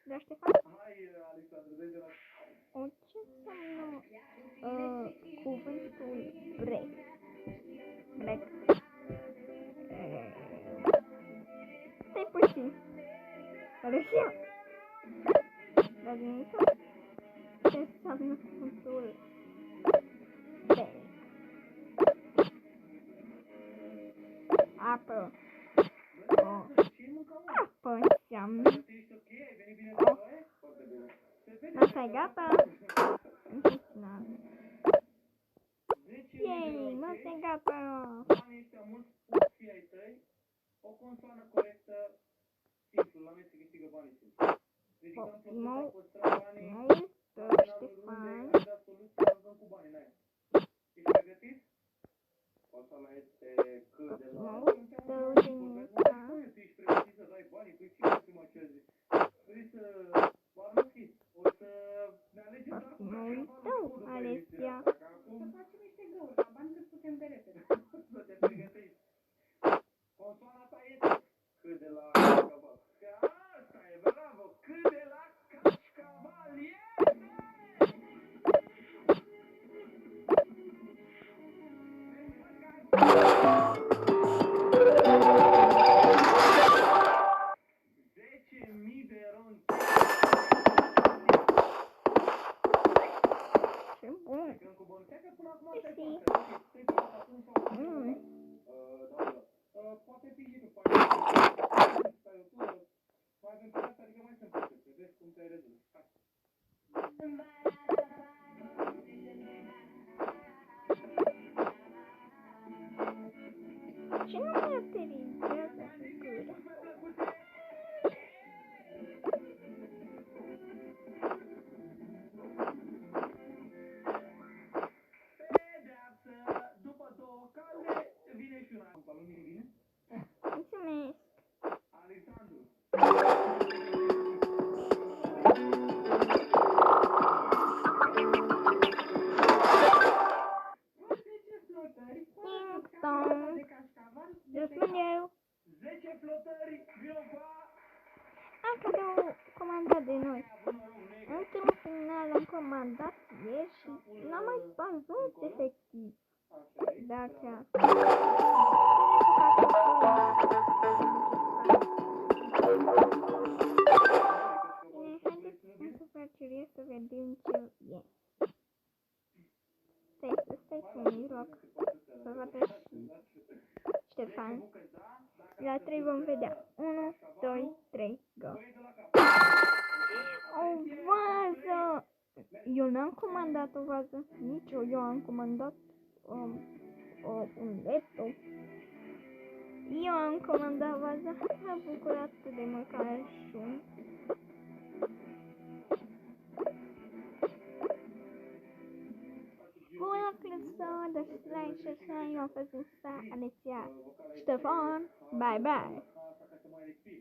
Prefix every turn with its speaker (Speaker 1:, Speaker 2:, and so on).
Speaker 1: Da, Ștefan? O, ce înseamnă cuvântul break? Break. Stai puțin. Rășim. Dar din tot, ce înseamnă cuvântul break? Apă. Apă înseamnă. Asta e gata? Interesant. Yay, mă, e gata.
Speaker 2: O consoană corectă, simplu, la mine se câștigă banii simplu. Ridicăm plăcuța, păstrăm banii,
Speaker 1: Ștefan.
Speaker 2: da soluția, dăm cu banii în aia. Ești pregătit? Consoana este cât de la... Tu ești pregătit să dai banii? Păi cine prima ce a zis? Vrei să... Barnuchi, o să ne alegem doar cu cașcavalul
Speaker 1: Alesia.
Speaker 2: Să facem niște găuri, la bani cât putem de repede. Să te pregătești. Consoana ta este cât de la cașcaval. Asta e, bravo! Cât de la cașcaval este! de ron.
Speaker 1: Ce bun!
Speaker 2: Plecăm cu bun. Cred că până acum
Speaker 1: Sì.
Speaker 2: poate fi și tu faci. Mai avem pe asta, adică mai sunt procese. Vezi cum te-ai rezolvat. Hai.
Speaker 1: Ce nu mi autorizează figura?
Speaker 2: Pedeapsă, după două calde, vine și una. Palomii vine?
Speaker 1: Mulțumesc!
Speaker 2: Alexandru.
Speaker 1: Eu spun eu.
Speaker 2: 10 flotări, Viova.
Speaker 1: Am cadou comandat de noi. Ultimul final am comandat ieri și n-am mai văzut efectiv. Dacă... Bine, haideți în superciurie să vedem ce e. Stai să mi rog să vadă și Ștefan. La 3 vom vedea. 1, 2, 3, go! O vază! Eu n-am comandat o vază. Nici eu am comandat un laptop. Eu am comandat vaza. M-a bucurat atât de mult că ajung. Hola, Clusă, de Slash, eu am fost în Alesia. Ștefan, bye bye!